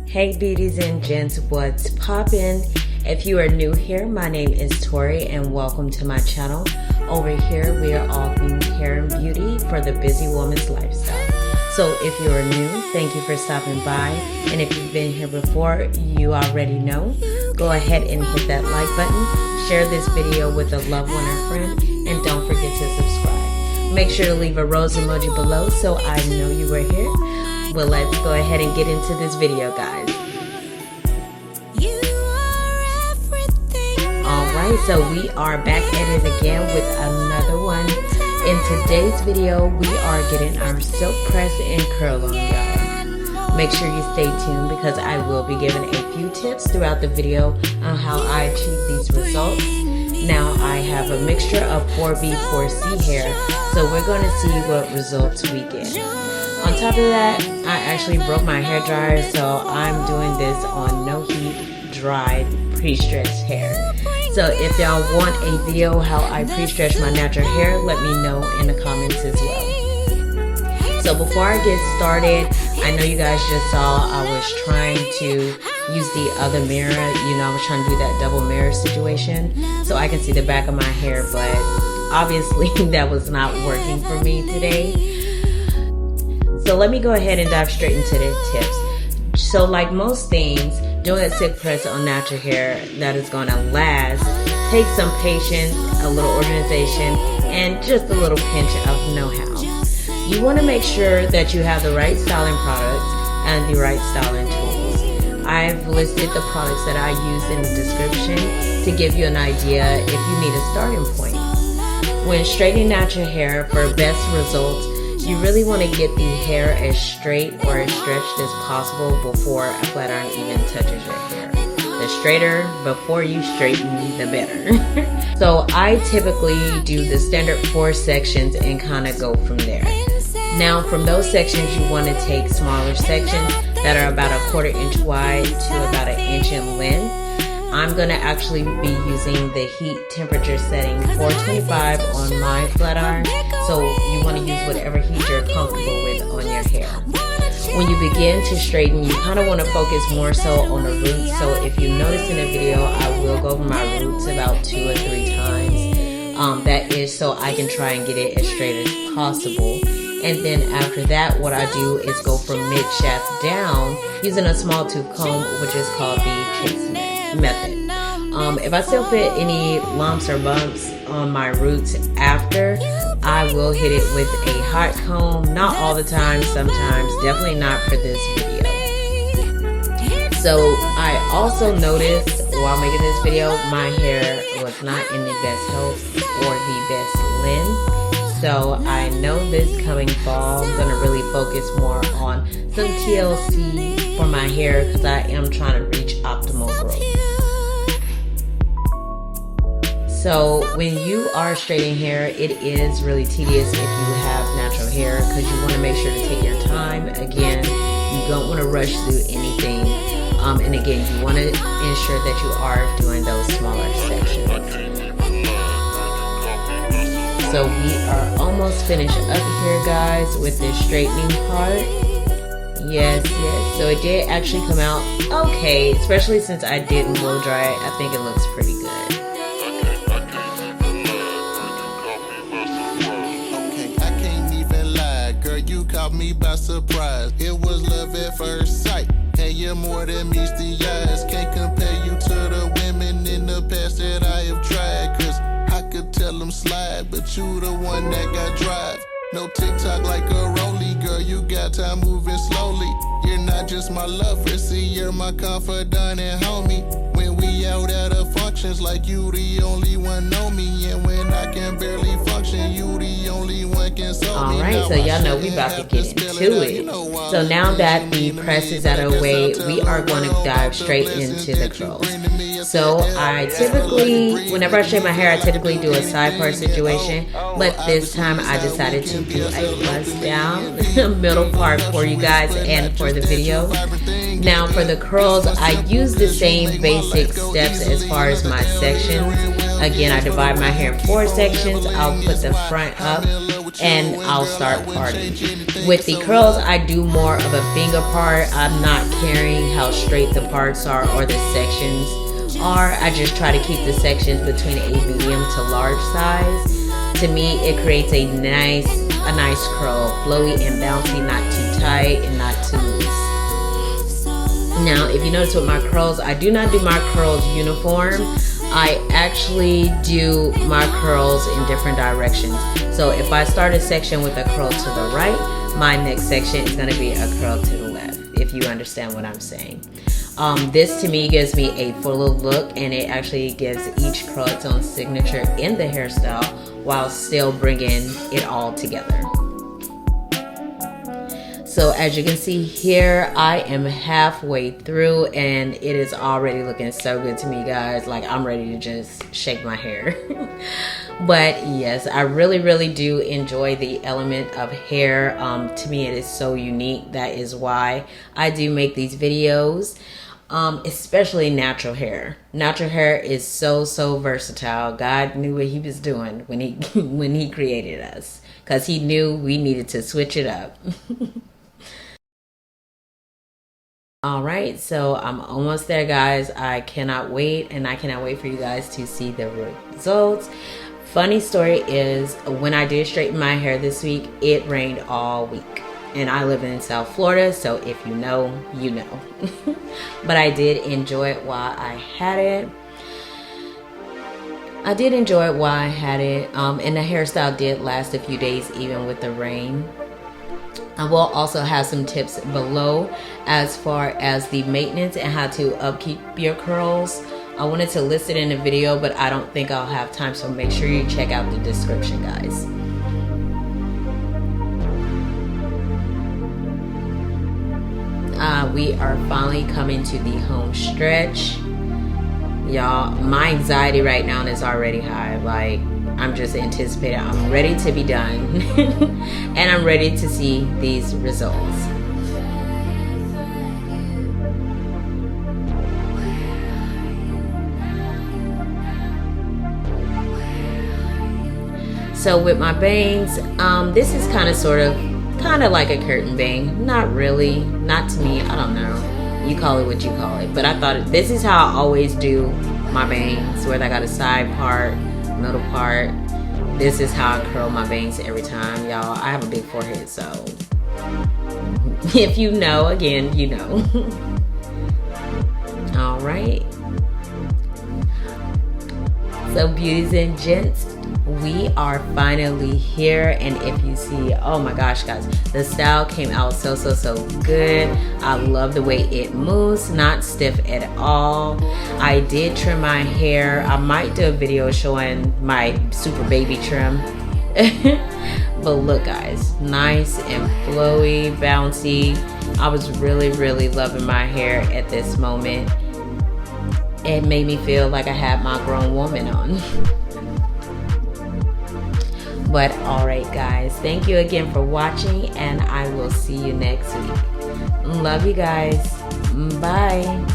Hey beauties and gents, what's poppin'? If you are new here, my name is Tori and welcome to my channel. Over here we are all things hair and beauty for the busy woman's lifestyle. So if you are new, thank you for stopping by, and if you've been here before, you already know. Go ahead and hit that like button, share this video with a loved one or friend, and don't forget to subscribe. Make sure to leave a rose emoji below so I know you were here. Well, let's go ahead and get into this video, guys. Alright, so we are back at it again with another one. In today's video, we are getting our silk press and curl on, y'all. Make sure you stay tuned because I will be giving a few tips throughout the video on how I achieve these results. Now, I have a mixture of 4B, 4C hair, so we're going to see what results we get. On top of that, I actually broke my hair dryer, so I'm doing this on no heat, dried, pre-stretched hair. So if y'all want a video how I pre-stretch my natural hair, let me know in the comments as well. So before I get started, I know you guys just saw I was trying to use the other mirror. You know, I was trying to do that double mirror situation so I can see the back of my hair, but obviously that was not working for me today. So let me go ahead and dive straight into the tips. So like most things, doing a silk press on natural hair that is going to last takes some patience, a little organization, and just a little pinch of know-how. You want to make sure that you have the right styling products and the right styling tools. I've listed the products that I use in the description to give you an idea if you need a starting point. When straightening natural hair for best results, you really want to get the hair as straight or as stretched as possible before a flat iron even touches your hair. The straighter before you straighten, the better. So I typically do the standard 4 sections and kind of go from there. Now from those sections, you want to take smaller sections that are about 1/4 inch wide to about 1 inch in length. I'm going to actually be using the heat temperature setting 425 on my flat iron, so you want to use whatever heat you're comfortable with on your hair. When you begin to straighten, you kind of want to focus more so on the roots, so if you notice in the video, I will go over my roots about 2 or 3 times. That is so I can try and get it as straight as possible. And then after that, what I do is go from mid-shaft down using a small tooth comb, which is called the chase method. If I still fit any lumps or bumps on my roots after, I will hit it with a hot comb. Not all the time, sometimes, definitely not for this video. So I also noticed while making this video, my hair was not in the best health or the best length. So I know this coming fall, I'm gonna really focus more on some TLC for my hair because I am trying to reach optimal growth. So when you are straightening hair, it is really tedious if you have natural hair because you want to make sure to take your time. Again, you don't want to rush through anything. And again, you want to ensure that you are doing those smaller sections. So we are almost finished up here, guys, with this straightening part. Yes. So it did actually come out okay, especially since I didn't blow dry it. I think it looks pretty good. Caught me by surprise. It was love at first sight. And you're more than meets the eyes. Can't compare you to the women in the past that I have tried. Cause I could tell them slide, but you the one that got drive. No TikTok like a rollie, girl, you got time moving slowly. You're not just my lover, see, you're my confidant and homie. When we out at the functions, like you the only one know me. And when I can barely function, you the only one can solve me. Alright, so y'all know we about to get into it. So now that the press is out of the way, we are going to dive straight into the curls. So I typically, whenever I shave my hair, I typically do a side part situation. But this time I decided to do a bust down middle part for you guys and for the video. Now for the curls, I use the same basic steps as far as my sections. Again, I divide my hair in 4 sections. I'll put the front up and I'll start parting. With the curls, I do more of a finger part. I'm not caring how straight the parts are or the sections are. I just try to keep the sections between a medium to large size. To me, it creates a nice curl, flowy and bouncy, not too tight and not too loose. Now, if you notice with my curls, I do not do my curls uniform. I actually do my curls in different directions. So if I start a section with a curl to the right, my next section is going to be a curl to the left, if you understand what I'm saying. This to me gives me a fuller look, and it actually gives each curl its own signature in the hairstyle while still bringing it all together. So as you can see here, I am halfway through and it is already looking so good to me, guys. Like, I'm ready to just shake my hair. But yes, I really do enjoy the element of hair. To me, it is so unique. That is why I do make these videos. Especially natural hair. Natural hair is so versatile. God knew what he was doing when he created us, because he knew we needed to switch it up. All right, so I'm almost there, guys. I cannot wait, and I cannot wait for you guys to see the results. Funny story is, when I did straighten my hair this week, it rained all week. And I live in South Florida, so if you know, you know. But I did enjoy it while I had it. And the hairstyle did last a few days even with the rain. I will also have some tips below as far as the maintenance and how to upkeep your curls. I wanted to list it in a video, but I don't think I'll have time, so make sure you check out the description, guys. We are finally coming to the home stretch. Y'all, my anxiety right now is already high. Like, I'm just anticipating. I'm ready to be done. And I'm ready to see these results. So with my bangs, this is kind of like a curtain bang. Not really, not to me, I don't know. You call it what you call it. But I thought this is how I always do my bangs, whether I got a side part, middle part. This is how I curl my bangs every time, y'all. I have a big forehead, so if you know, again, you know. All right. So beauties and gents, we are finally here, and if you see, oh my gosh, guys, the style came out so good. I love the way it moves, not stiff at all. I did trim my hair. I might do a video showing my super baby trim. But look, guys, nice and flowy, bouncy. I was really loving my hair at this moment. It made me feel like I had my grown woman on. But all right, guys, thank you again for watching, and I will see you next week. Love you guys. Bye.